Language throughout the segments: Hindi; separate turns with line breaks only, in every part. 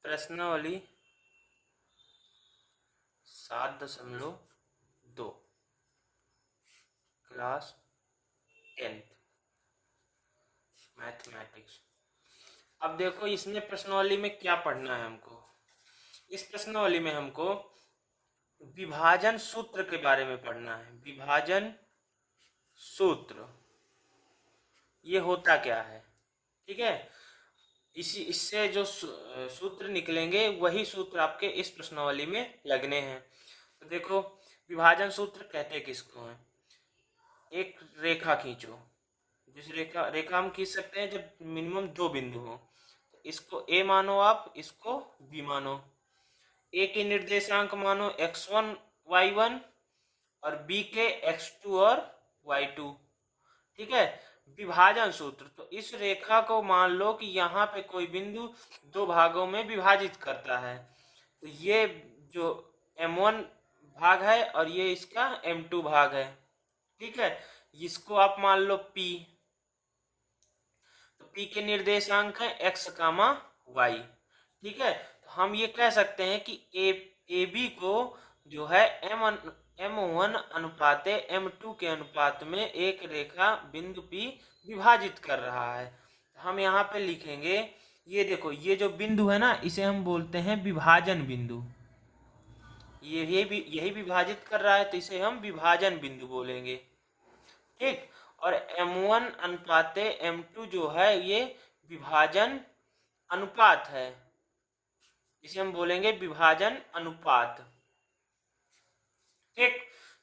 प्रश्नावली 7.2 क्लास 10th मैथमेटिक्स। अब देखो इसमें प्रश्नावली में क्या पढ़ना है हमको। इस प्रश्नावली में हमको विभाजन सूत्र के बारे में पढ़ना है। विभाजन सूत्र ये होता क्या है, ठीक है। इससे जो सूत्र निकलेंगे वही सूत्र आपके इस प्रश्नावली में लगने हैं। तो देखो विभाजन सूत्र कहते किसको हैं। एक रेखा खींचो, जिस रेखा हम खींच सकते हैं जब मिनिमम 2 बिंदु हो। तो इसको ए मानो, आप इसको बी मानो। ए के निर्देशांक मानो x1 y1 और बी के x2 और y2, ठीक है। विभाजन सूत्र, तो इस रेखा को मान लो कि यहाँ पे कोई बिंदु 2 भागों में विभाजित करता है। तो ये जो m1 भाग है और ये इसका m2 भाग है, ठीक है। इसको आप मान लो p। तो p के निर्देशांक है x, y, ठीक है। तो हम ये कह सकते हैं कि ए बी को जो है m1 अनुपात m2 के अनुपात में एक रेखा बिंदु P विभाजित कर रहा है। हम यहाँ पे लिखेंगे, ये देखो ये जो बिंदु है ना, इसे हम बोलते हैं विभाजन बिंदु। यही विभाजित कर रहा है तो इसे हम विभाजन बिंदु बोलेंगे, ठीक। और m1 अनुपात m2 जो है ये विभाजन अनुपात है, इसे हम बोलेंगे विभाजन अनुपात, ठीक।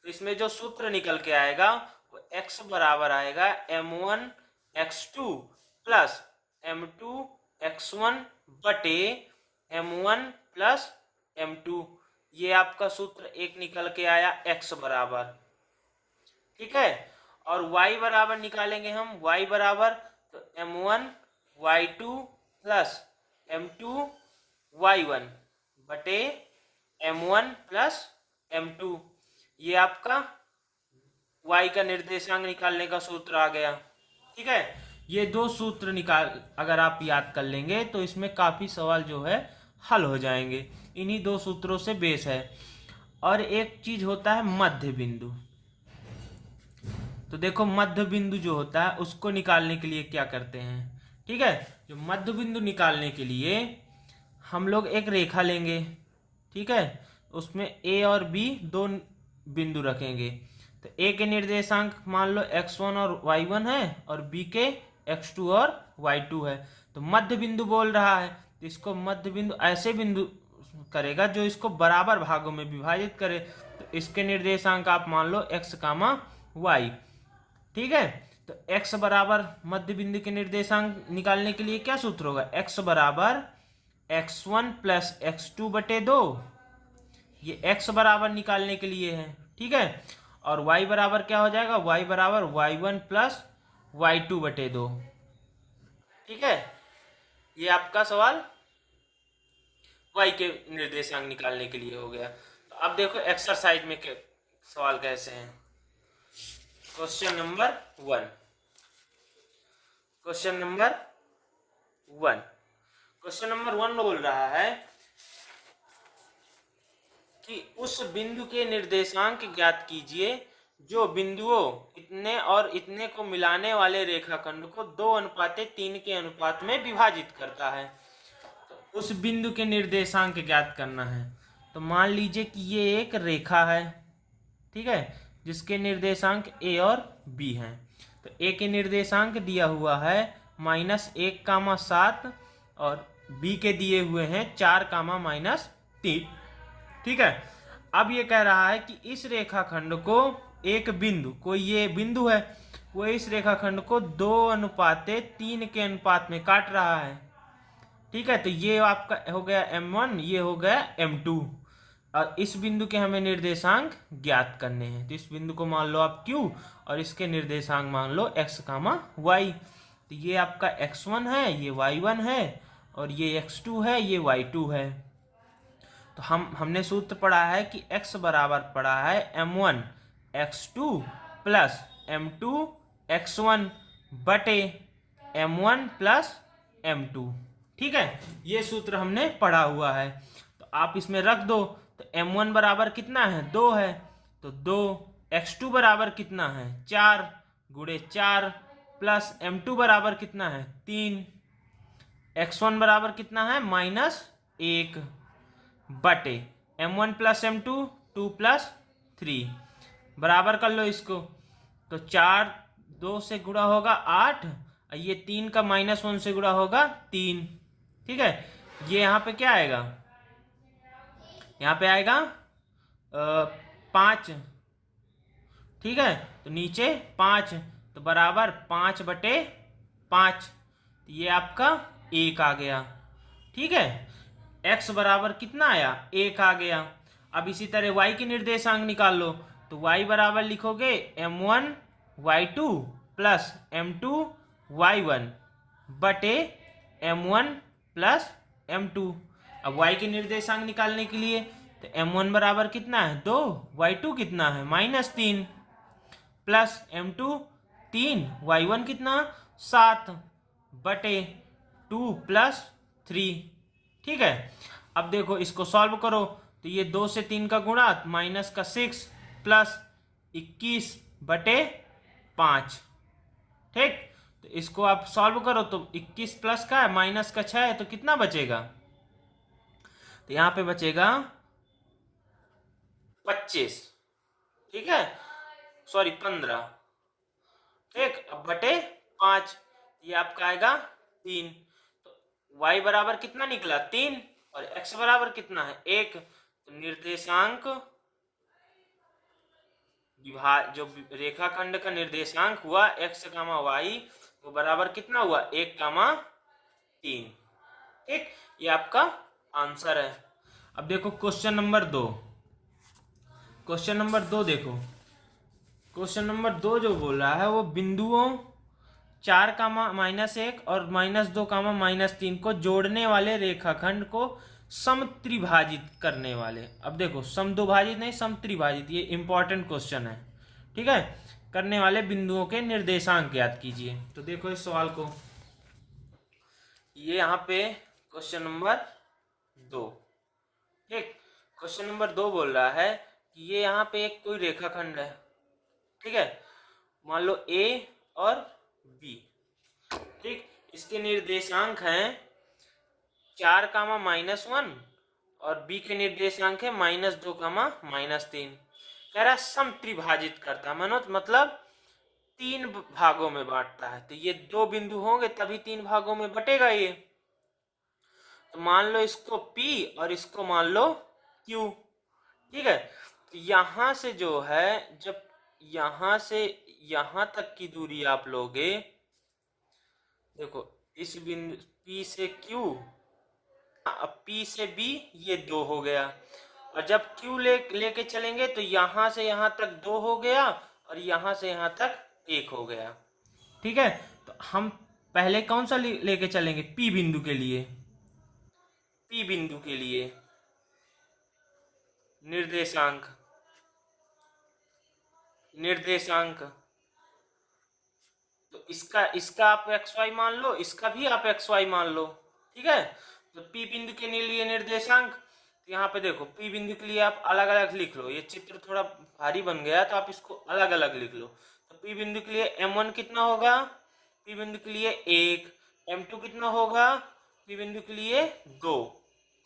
तो इसमें जो सूत्र निकल के आएगा वो x बराबर आएगा m1 x2 plus m2 x1 बटे m1 प्लस m2। ये आपका सूत्र एक निकल के आया x बराबर, ठीक है। और y बराबर निकालेंगे हम, y बराबर तो m1 y2 plus m2 y1 बटे m1 प्लस m2। ये आपका y का निर्देशांक निकालने का सूत्र आ गया, ठीक है। ये दो सूत्र अगर आप याद कर लेंगे तो इसमें काफी सवाल जो है हल हो जाएंगे। इन्हीं दो सूत्रों से बेस है। और एक चीज होता है मध्य बिंदु। तो देखो मध्य बिंदु जो होता है उसको निकालने के लिए क्या करते हैं, ठीक है। जो मध्य बिंदु निकालने के लिए हम लोग एक रेखा लेंगे, ठीक है। उसमें a और b दो बिंदु रखेंगे। तो a के निर्देशांक मान लो x1 और y1 है और b के x2 और y2 है। तो मध्य बिंदु बोल रहा है, तो इसको मध्य बिंदु ऐसे बिंदु करेगा जो इसको बराबर भागों में विभाजित करे। तो इसके निर्देशांक आप मान लो x, y, ठीक है। तो x बराबर मध्य बिंदु के निर्देशांक निकालने के लिए क्या सूत्र होगा, x बराबर x1 प्लस x2 बटे 2। ये x बराबर निकालने के लिए है, ठीक है। और y बराबर क्या हो जाएगा, y बराबर y1 प्लस y2 बटे 2, ठीक है। ये आपका सवाल y के निर्देशांक निकालने के लिए हो गया। तो अब देखो एक्सरसाइज में सवाल कैसे हैं। क्वेश्चन नंबर 1, क्वेश्चन नंबर 1 बोल रहा है कि उस बिंदु के निर्देशांक ज्ञात कीजिए जो बिंदुओं इतने और इतने को मिलाने वाले रेखाखंड को 2:3 के अनुपात में विभाजित करता है। तो उस बिंदु के निर्देशांक ज्ञात करना है। तो मान लीजिए कि ये एक रेखा है, ठीक है, जिसके निर्देशांक a और b हैं। तो a के निर्देशांक दिया हुआ है -1, 7 और b के दिए हुए हैं 4, -3, ठीक है। अब ये कह रहा है कि इस रेखाखंड को एक बिंदु, कोई ये बिंदु है, वो इस रेखाखंड को 2:3 के अनुपात में काट रहा है, ठीक है। तो ये आपका हो गया m1, ये हो गया m2। और इस बिंदु के हमें निर्देशांक ज्ञात करने हैं। तो इस बिंदु को मान लो आप q और इसके निर्देशांक मान लो x, y। तो ये आपका x1 है, ये y1 है और ये x2 है, ये y2 है। तो हमने सूत्र पढ़ा है कि x बराबर पड़ा है m1 x2 plus m2 x1 बटे m1 प्लस m2, ठीक है, ये सूत्र हमने पढ़ा हुआ है, तो आप इसमें रख दो। तो m1 बराबर कितना है, 2 है, तो 2। x2 बराबर कितना है, 4 गुणे 4 प्लस m2 बराबर कितना है, 3। x1 बराबर कितना है, -1 बटे m1 प्लस m2, 2 प्लस 3, बराबर कर लो इसको। तो 4 2 से गुणा होगा 8, और ये 3 का -1 से गुणा होगा 3। ठीक है, ये यहाँ पे क्या आएगा, यहाँ पे आएगा 5। ठीक है, तो नीचे 5, तो बराबर 5 बटे 5, तो ये आपका 1 आ गया। ठीक है, x बराबर कितना आया, 1 आ गया। अब इसी तरह y की निर्देशांक निकाल लो, तो y बराबर लिखोगे m1 y2 plus m2 y1 बटे m1 प्लस m2। अब y की निर्देशांक निकालने के लिए तो m1 बराबर कितना है, 2, y2 कितना है, -3 प्लस m2 3, y1 कितना 7 बटे 2 प्लस 3। ठीक है, अब देखो इसको सॉल्व करो, तो ये 2 से 3 का गुणा -6 प्लस 21 बटे 5। ठीक, तो इसको आप सॉल्व करो, तो 21 प्लस का है -6 है, तो कितना बचेगा, तो यहाँ पे बचेगा 25। ठीक है, सॉरी 15। ठीक, अब बटे 5, ये आपका आएगा 3। तो y बराबर कितना निकला, 3, और x बराबर कितना है, 1। तो निर्देशांक जो रेखाखंड का निर्देशांक हुआ x, y वो बराबर कितना हुआ, 1, 3। ठीक, ये आपका आंसर है। अब देखो क्वेश्चन नंबर 2। क्वेश्चन नंबर 2 देखो, क्वेश्चन नंबर 2 जो बोल रहा है वो बिंदुओं 4, -1 और -2, -3 को जोड़ने वाले रेखाखंड को समत्रिभाजित करने वाले। अब देखो समद्विभाजित नहीं, समत्रिभाजित, ये इंपॉर्टेंट क्वेश्चन है। ठीक है, करने वाले बिंदुओं के निर्देशांक ज्ञात कीजिए। तो देखो इस सवाल को, ये यहाँ पे क्वेश्चन नंबर 2। ठीक, क्वेश्चन नंबर 2 बोल रहा है कि ये यहाँ पे एक कोई रेखाखंड है। ठीक है, मान लो A और B। ठीक, इसके निर्देशांक हैं 4, -1 और B के निर्देशांक है -2, -3। कह रहा समत्रिभाजित करता, मतलब 3 भागों में बांटता है। तो ये 2 बिंदु होंगे तभी 3 भागों में बटेगा ये। तो मान लो इसको P और इसको मान लो Q। ठीक है, तो यहां से जो है, जब यहां से यहां तक की दूरी आप लोगे, देखो इस बिंदु P से Q, अब P से B ये 2 हो गया, और जब Q लेके चलेंगे तो यहां से यहां तक 2 हो गया, और यहां से यहां तक 1 हो गया। ठीक है, तो हम पहले कौन सा लेके चलेंगे, P बिंदु के लिए। P बिंदु के लिए निर्देशांक, तो इसका आप xy मान लो, इसका भी आप xy मान लो। ठीक है, तो P बिंदु के लिए निर्देशांक, तो यहाँ पे देखो P बिंदु के लिए आप अलग अलग लिख लो। ये चित्र थोड़ा भारी बन गया तो आप इसको अलग अलग लिख लो। तो P बिंदु के लिए m1 कितना होगा, P बिंदु के लिए 1, m2 कितना होगा, P बिंदु के लिए 2।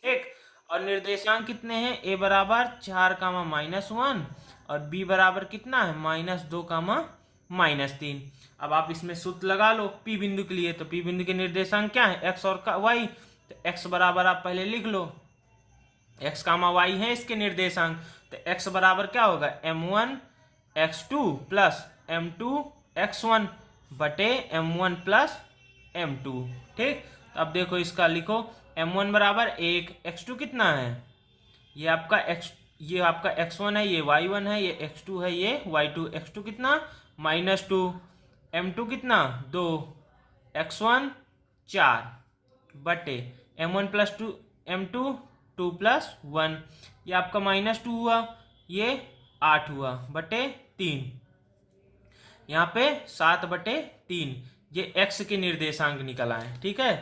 ठीक, और निर्देशांक कितने हैं, A बराबर 4, -1 और B बराबर कितना है, -2, -3। अब आप इसमें सूत्र लगा लो P बिंदु के लिए। तो P बिंदु के निर्देशांक क्या है, x और y। तो x बराबर आप पहले लिख लो, x, y है इसके निर्देशांक। तो x बराबर क्या होगा, m1 x2 plus m2 x1 बटे m1 प्लस m2। ठीक, तो अब देखो इसका लिखो, m1 बराबर 1, x2 कितना है, ये आपका x1 है, ये y1 है, ये x2 है, ये y2। x2 कितना, -2, m2 कितना 2, x1 4 बटे m1 प्लस 2 m2 2 प्लस 1, ये आपका -2 हुआ, ये 8 हुआ बटे 3, यहाँ पे 7 बटे 3। ये x के निर्देशांक निकल आए। ठीक है,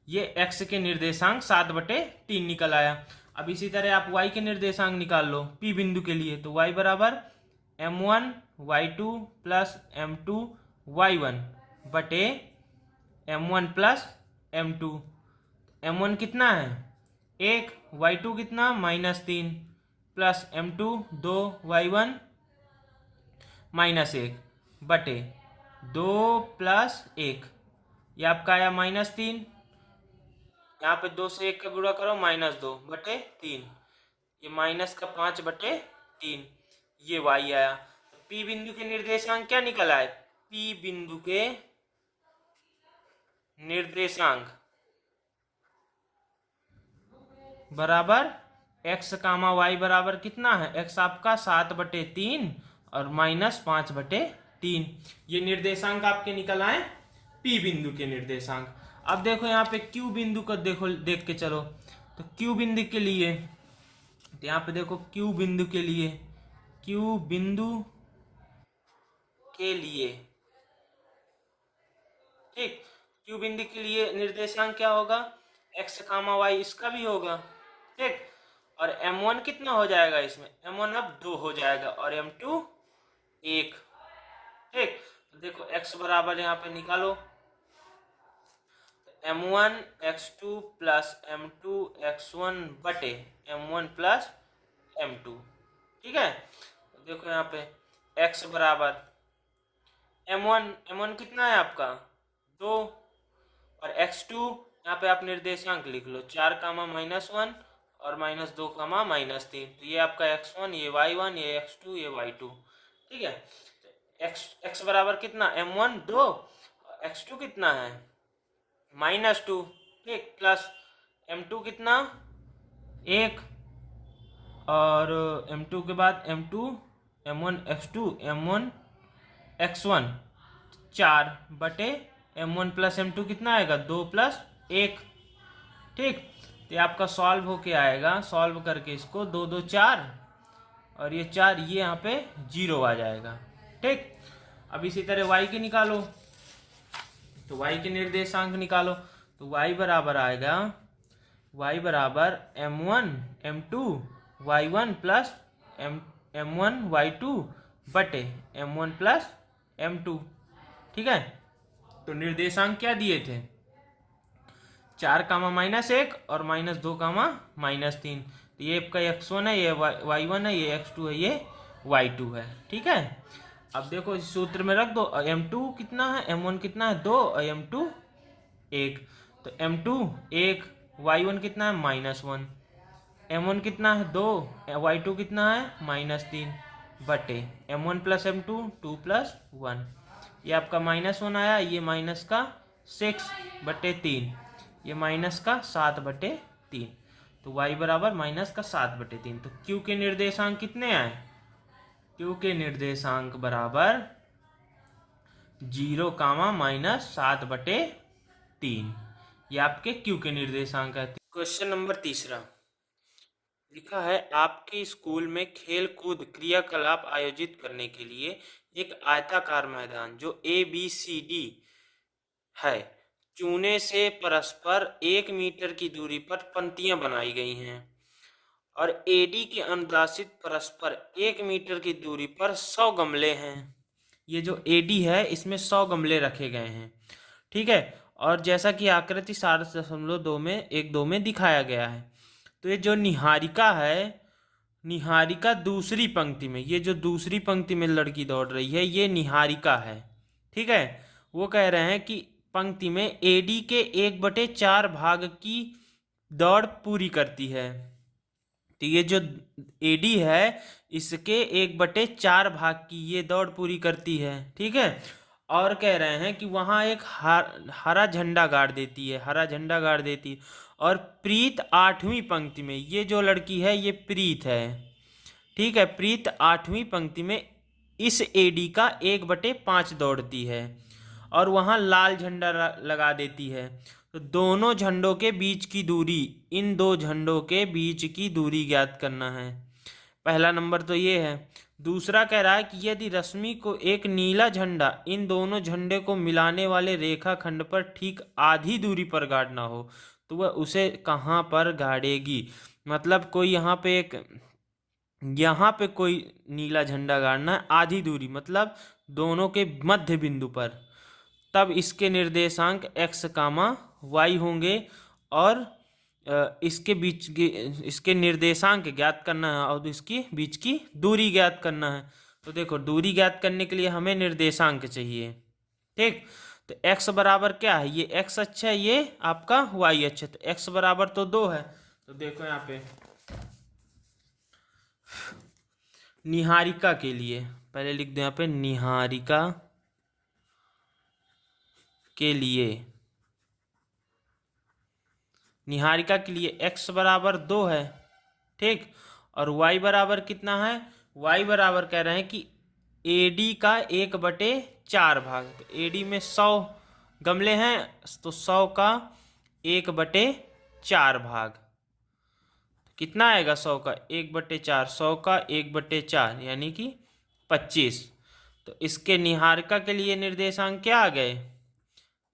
ये x के निर्देशांक 7/3 निकल आया। अब इसी तरह आप y के निर्देशांक निकाल लो P बिंदु के लिए, तो y बराबर m1 y2 plus m2 y1 बटे m1 प्लस m2। m1 कितना है 1, y2 कितना -3 प्लस m2 2 y1 -1 बटे 2 प्लस 1, ये आपका आया -3। यहाँ पे 2 से 1 का गुणा करो -2 बटे 3, ये -5/3, ये y आया। P बिंदु के निर्देशांक क्या निकल आए? P बिंदु के निर्देशांक बराबर x, y बराबर कितना है? x आपका 7/3 और -5/3, ये निर्देशांक आपके निकल आए P बिंदु के निर्देशांक। अब देखो यहाँ पे Q बिंदु को देख के चलो, तो Q बिंदु के लिए, तो यहाँ पे देखो Q बिंदु के लिए, Q बिंदु के लिए, ठीक, Q बिंदु के लिए निर्देशांक क्या होगा? x, y इसका भी होगा, ठीक, और m1 कितना हो जाएगा इसमें? m1 अब 2 हो जाएगा और m2 1, ठीक। तो देखो x बराबर यहाँ पे निकालो, m1 x2 plus m2 x1 बटे m1 प्लस m2, ठीक है। तो देखो यहाँ पे x बराबर m1 कितना है आपका 2, और x2 यहाँ पे आप निर्देशांक लिख लो 4, -1 और -2, -3, तो ये आपका x1, ये y1, ये x2, ये y2, ठीक है। x बराबर कितना m1 2, x2 कितना है -2, ठीक, प्लस m2 कितना 1, और m2 के बाद m2 m1 x2 m1 x1 4 बटे m1 प्लस m2 कितना आएगा 2 प्लस 1, ठीक। तो ये आपका सॉल्व होके आएगा, सॉल्व करके इसको 2 2 4 और ये 4, ये यहाँ पे 0 आ जाएगा, ठीक। अब इसी तरह y के निकालो, तो y के निर्देशांक निकालो, तो y बराबर आएगा, y बराबर m1 m2 y1 plus m1 y2 बटे m1 प्लस m2, ठीक है। तो निर्देशांक क्या दिए थे? 4, -1 और -2, -3, तो ये आपका x1 है, ये y1 है, ये x2 है, ये y2 है, ठीक है। अब देखो इस सूत्र में रख दो, m2 कितना है, m1 कितना है 2 और m2 1, तो m2 1, y1 कितना है -1, m1 कितना है 2, y2 कितना है -3 बटे m1 प्लस m2 2 प्लस 1, ये आपका -1 आया, ये -6/3, ये -7/3, तो y बराबर -7/3। तो Q के निर्देशांक कितने आए? Q के निर्देशांक बराबर 0, -7/3, ये आपके Q के निर्देशांक है। क्वेश्चन नंबर 3 लिखा है, आपके स्कूल में खेल कूद क्रियाकलाप आयोजित करने के लिए एक आयताकार मैदान जो ABCD है, चूने से परस्पर 1 मीटर की दूरी पर पंक्तियां बनाई गई हैं और AD के अनुदाशित परस्पर 1 मीटर की दूरी पर 100 गमले हैं। ये जो AD है इसमें 100 गमले रखे गए हैं, ठीक है। और जैसा कि आकृति 7.2 में 1-2 में दिखाया गया है, तो ये जो निहारिका है, निहारिका दूसरी पंक्ति में, ये जो दूसरी पंक्ति में लड़की दौड़ रही है ये निहारिका है, ठीक है। वो कह रहे हैं कि पंक्ति में AD के 1/4 भाग की दौड़ पूरी करती है, तो ये जो AD है इसके 1/4 भाग की ये दौड़ पूरी करती है, ठीक है। और कह रहे हैं कि वहाँ एक हरा झंडा गाड़ देती है, हरा झंडा गाड़ देती है, और प्रीत 8वीं पंक्ति में, ये जो लड़की है ये प्रीत है, ठीक है। प्रीत 8वीं पंक्ति में इस AD का 1/5 दौड़ती है और वहाँ लाल झंडा लगा देती है। तो दोनों झंडों के बीच की दूरी, इन दो झंडों के बीच की दूरी ज्ञात करना है। पहला नंबर तो ये है। दूसरा कह रहा है कि यदि रश्मि को एक नीला झंडा इन दोनों झंडे को मिलाने वाले रेखाखंड पर ठीक आधी दूरी पर गाड़ना हो तो वह उसे कहाँ पर गाड़ेगी। मतलब कोई यहाँ पे कोई नीला झंडा गाड़ना है आधी दूरी, मतलब दोनों के मध्य बिंदु पर, तब इसके निर्देशांक x, y होंगे और इसके निर्देशांक ज्ञात करना है और इसकी बीच की दूरी ज्ञात करना है। तो देखो दूरी ज्ञात करने के लिए हमें निर्देशांक चाहिए, ठीक। तो x बराबर क्या है, ये x अच्छा है, ये आपका y अच्छा है, तो x बराबर तो 2 है। तो देखो यहाँ पे निहारिका के लिए पहले लिख दो यहाँ पे, निहारिका के लिए x बराबर 2 है, ठीक। और y बराबर कितना है, y बराबर कह रहे हैं कि AD का 1/4 भाग। तो AD में 100 गमले हैं तो 100 का 1/4 भाग कितना आएगा, 100 का 1/4, 100 का 1/4 यानी कि 25। तो इसके निहारिका के लिए निर्देशांक क्या आ गए,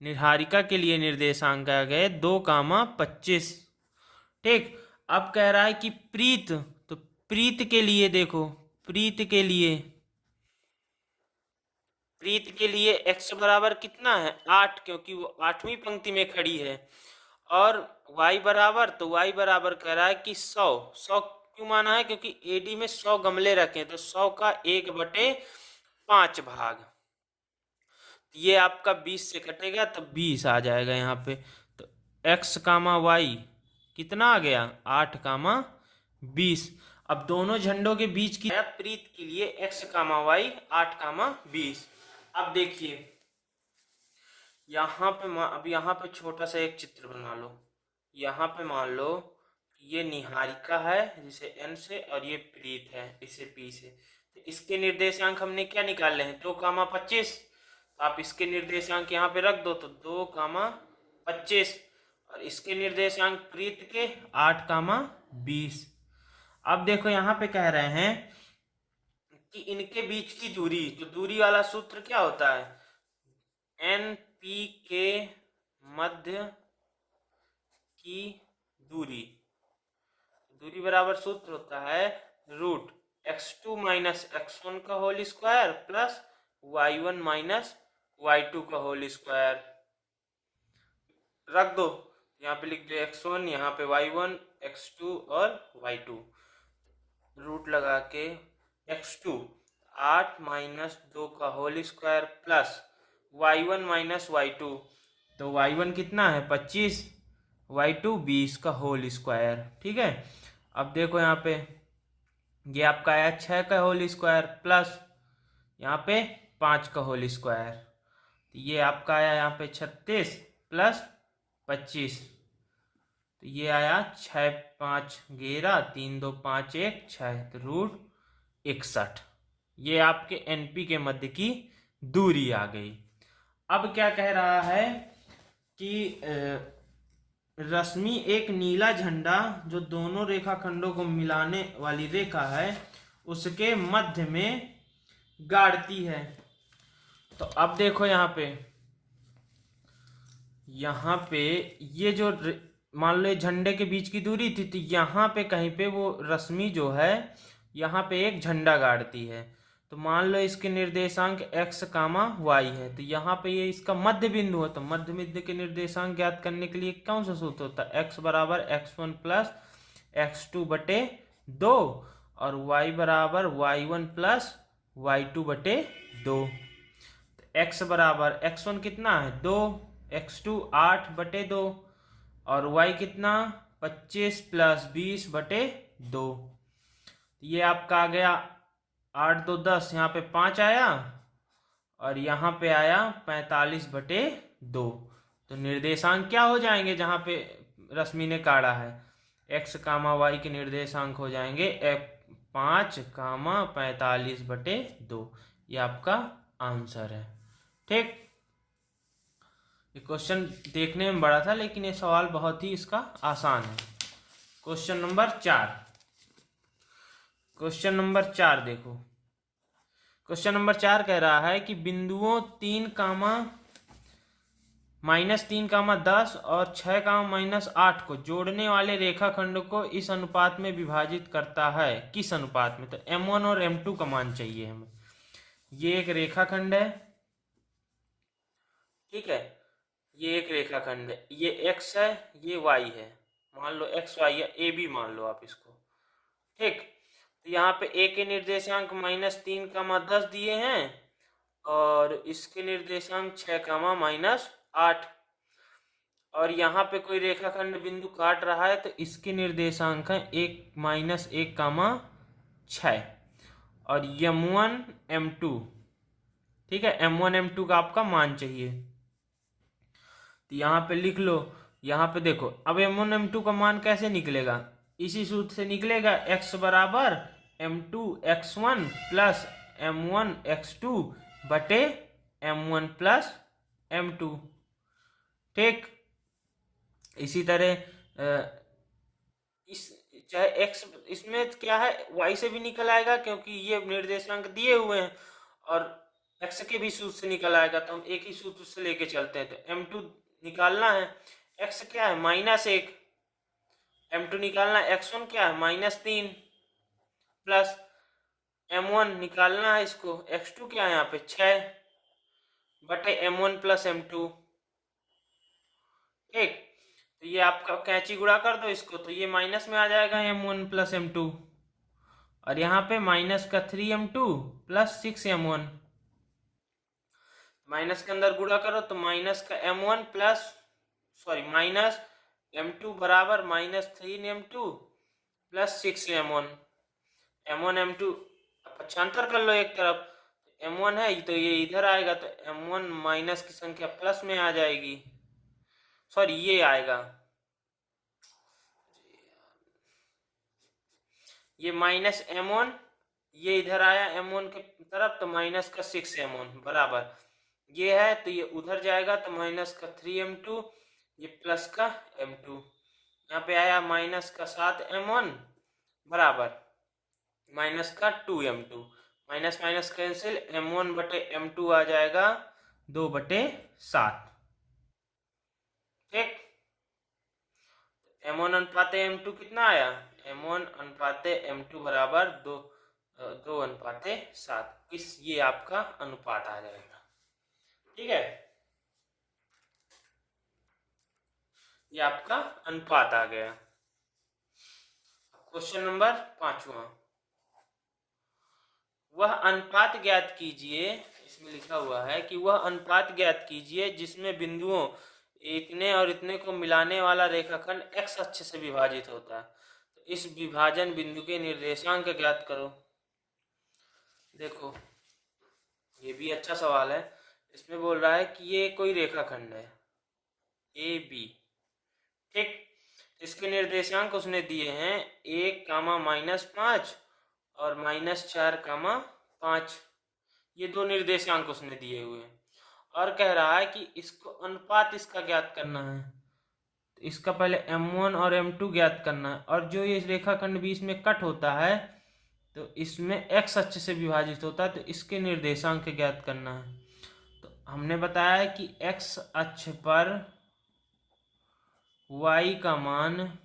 निहारिका के लिए निर्देशांक आ गए 2, 25, ठीक। अब कह रहा है कि प्रीत, तो प्रीत के लिए देखो, प्रीत के लिए x बराबर कितना है 8, क्योंकि वो 8वीं पंक्ति में खड़ी है। और y बराबर, तो y बराबर कह रहा है कि 100 क्यों माना है, क्योंकि AD में 100 गमले रखे हैं, तो 100 का 1/5 भाग, ये आपका 20 से कटेगा तो 20 आ जाएगा यहाँ पे। तो x, y कितना आ गया 8, 20। अब दोनों झंडों के बीच की प्रीत के लिए x, y 8, 20। अब देखिए यहाँ पे, अब यहाँ पे छोटा सा एक चित्र बना लो। यहाँ पे मान लो ये निहारिका है जिसे n से, और ये प्रीत है इसे p से। तो इसके निर्देशांक हमने क्या निकाले हैं 2, 25। आप इसके निर्देशांक यहाँ पे रख दो तो 2, 25 और इसके निर्देशांक प्रीत के 8, 20। अब देखो यहाँ पे कह रहे हैं कि इनके बीच की दूरी, तो दूरी वाला सूत्र क्या होता है, NP के मध्य की दूरी बराबर सूत्र होता है √x2 - x1 का whole square plus y1 - y2 का होल स्क्वायर। रख दो यहाँ पे, लिख दो x1, यहाँ पे y1, x2 और y2, रूट लगा के x2 8 - 2 का whole square plus y1 - y2, तो y1 कितना है 25, y2 20 का होल स्क्वायर, ठीक है। अब देखो यहाँ पे ये आपका आया 6 का होल स्क्वायर प्लस यहाँ पे 5 का होल स्क्वायर, तो ये आपका आया यहाँ पे 36 प्लस 25, तो ये आया 6, 5, 11, 3, 2, 5, 1, 6, तो √61। ये आपके NP के मध्य की दूरी आ गई। अब क्या कह रहा है कि रश्मि एक नीला झंडा जो दोनों रेखाखंडों को मिलाने वाली रेखा है उसके मध्य में गाड़ती है। तो अब देखो यहाँ पे ये जो मान लो झंडे के बीच की दूरी थी, तो यहाँ पे कहीं पे वो रश्मि जो है यहाँ पे एक झंडा गाड़ती है। तो मान लो इसके निर्देशांक x, y है, तो यहाँ पे ये इसका मध्य बिंदु है। तो मध्य बिंदु के निर्देशांक ज्ञात करने के लिए कौन सा सूत्र होता है, x बराबर x1 प्लस x2/2 और y बराबर y1 प्लस y2/2। x बराबर x1 कितना है 2, x2 8/2 और y कितना 25 प्लस 20/2। ये आपका आ गया 8, 2, 10, यहाँ पे 5 आया और यहाँ पे आया 45/2। तो निर्देशांक क्या हो जाएंगे जहाँ पे रश्मि ने काढ़ा है, x, y के निर्देशांक हो जाएंगे 5, 45/2। ये आपका आंसर है, ठीक। ये क्वेश्चन देखने में बड़ा था लेकिन ये सवाल बहुत ही इसका आसान है। क्वेश्चन नंबर 4 देखो, क्वेश्चन नंबर 4 कह रहा है कि बिंदुओं 3 कामा -3, 10 और 6, -8 को जोड़ने वाले रेखाखंड को इस अनुपात में विभाजित करता है। किस अनुपात में? तो M1 और M2 का मान चाहिए हमें। ये एक रेखाखंड है, ठीक है, ये एक रेखाखंड है, ये x है, ये y है, मान लो x y है, a b मान लो आप इसको, ठीक। तो यहाँ पे a के निर्देशांक -3, 10 दिए हैं और इसके निर्देशांक 6, -8, और यहाँ पे कोई रेखाखंड बिंदु काट रहा है तो इसके निर्देशांक है 1, -1, 6 और M1 M2, ठीक है, M1 M2 का आपका मान चाहिए। तो यहाँ पे लिख लो, यहाँ पे देखो, अब M1 M2 का मान कैसे निकलेगा? इसी सूत्र से निकलेगा, x बराबर M2 x1 plus M1 x2 बटे M1 प्लस M2, ठीक। इसी तरह इस चाहे x, इसमें क्या है, y से भी निकल आएगा क्योंकि ये निर्देशांक दिए हुए हैं, और x के भी सूत्र से निकल आएगा, तो हम एक ही सूत्र से लेके चलते हैं। तो M2 निकालना है, x क्या है -1, M2 निकालना है, x1 क्या है -3 प्लस M1 निकालना है इसको, x2 क्या है यहाँ पे 6 बटे M1 प्लस M2, ठीक। तो ये आपका कैंची गुणा कर दो इसको, तो ये माइनस में आ जाएगा M1 प्लस M2, और यहाँ पे -3M2 प्लस 6M1, माइनस के अंदर गुणा करो तो -M1 प्लस -M2 बराबर -3M2 plus 6M1, M1 M2 पक्षांतर कर लो एक तरफ, M1 है तो ये इधर आएगा, तो M1 माइनस की संख्या प्लस में आ जाएगी, ये आएगा, ये -M1, ये इधर आया M1 के तरफ तो -6M1 बराबर ये है, तो ये उधर जाएगा तो -3M2, ये प्लस का M2, यहाँ पे आया -7M1 बराबर -2M2, minus minus cancel, M1 बटे M2 आ जाएगा 2/7, ठीक। M1 अनुपाते M2 कितना आया? M1 अनुपाते M2 बराबर 2/7, ये आपका अनुपात आ जाएगा, ठीक है, ये आपका अनुपात आ गया। क्वेश्चन नंबर 5, वह अनुपात ज्ञात कीजिए, इसमें लिखा हुआ है कि वह अनुपात ज्ञात कीजिए जिसमें बिंदुओं इतने और इतने को मिलाने वाला रेखाखंड x अक्ष से विभाजित होता है। तो इस विभाजन बिंदु के निर्देशांक ज्ञात करो। देखो ये भी अच्छा सवाल है, इसमें बोल रहा है कि ये कोई रेखाखंड है AB, ठीक। इसके निर्देशांक उसने दिए हैं 1, -5 और -4, 5, ये दो निर्देशांक उसने दिए हुए हैं, और कह रहा है कि इसको अनुपात इसका ज्ञात करना है। तो इसका पहले M1 और M2 ज्ञात करना है, और जो ये रेखाखंड बीच में कट होता है तो इसमें x अक्ष से विभाजित होता है, तो इसके निर्देशांक ज्ञात करना है। तो हमने बताया है कि x अक्ष पर y का मान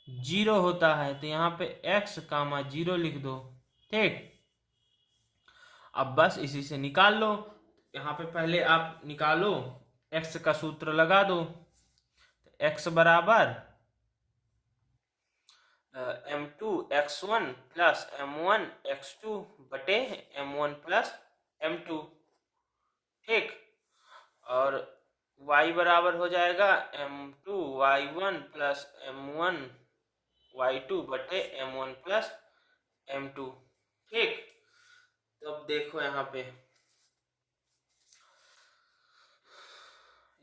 0 होता है, तो यहाँ पे x, 0 लिख दो, ठीक। अब बस इसी से निकाल लो, यहाँ पे पहले आप निकालो, x का सूत्र लगा दो, तो x बराबर M2 x1 plus M1 x2 बटे M1 प्लस M2, ठीक। और y बराबर हो जाएगा M2 y1 plus M1 y2 बटे M1 प्लस M2, ठीक। तो अब देखो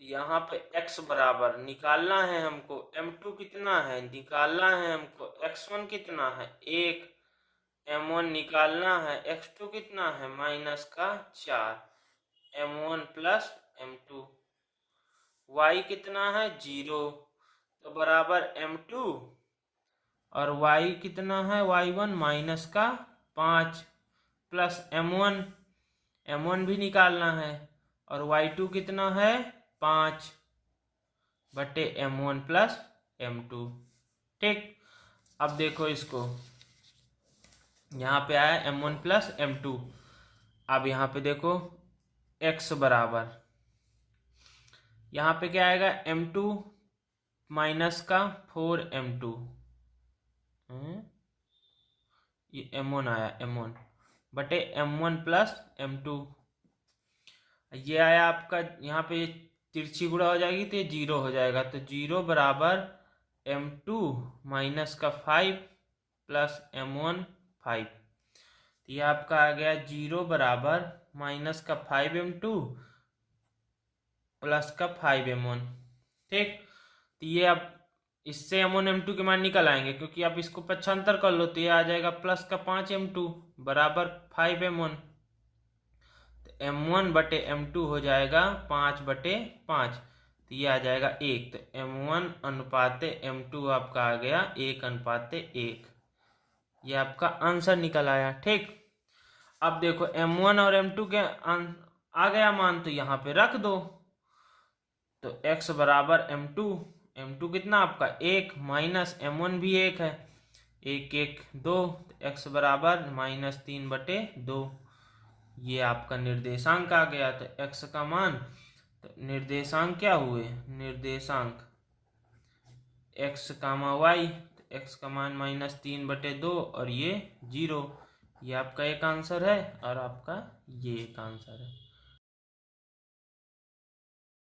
यहाँ पे x बराबर निकालना है हमको, M2 कितना है निकालना है हमको, x1 कितना है 1, M1 निकालना है, x2 कितना है -4, M1 प्लस M2, y कितना है 0, तो बराबर M2, और y कितना है y1 -5, प्लस m1 भी निकालना है, और y2 कितना है 5 बटे m1 प्लस m2। ठीक, अब देखो इसको, यहाँ पे आया m1 प्लस m2। अब यहाँ पे देखो x बराबर, यहाँ पे क्या आएगा m2 माइनस का 4m2, ये m1 आया m1 बटे m1 प्लस m2। ये आया आपका, यहाँ पे तिरछी गुणा हो जाएगी तो ये 0 हो जाएगा, तो 0 बराबर m2 माइनस का 5 प्लस m1 5। तो ये आपका आ गया 0 बराबर माइनस का 5m2 प्लस का 5m1। ठीक, तो ये अब इससे m1 m2 के मान निकल आएंगे, क्योंकि आप इसको पक्षांतर कर लो तो ये आ जाएगा प्लस का 5m2 बराबर 5m1। तो m1 बटे m2 हो जाएगा 5 बटे 5, तो ये आ जाएगा 1। तो m1 अनुपाते m2 आपका आ गया 1 अनुपाते 1। ये आपका आंसर निकल आया। ठीक, अब देखो m1 और m2 के आ गया मान, तो यहाँ पे रख दो। तो x बराबर m2 कितना आपका 1 माइनस m1 भी 1 है, 1 1 2, तो x बराबर -3 बटे 2। ये आपका निर्देशांक आ गया। तो x का मान, तो निर्देशांक क्या हुए, निर्देशांक x कामा y, तो x का मान -3 बटे 2 और ये 0। ये आपका एक आंसर है और आपका ये एक आंसर है।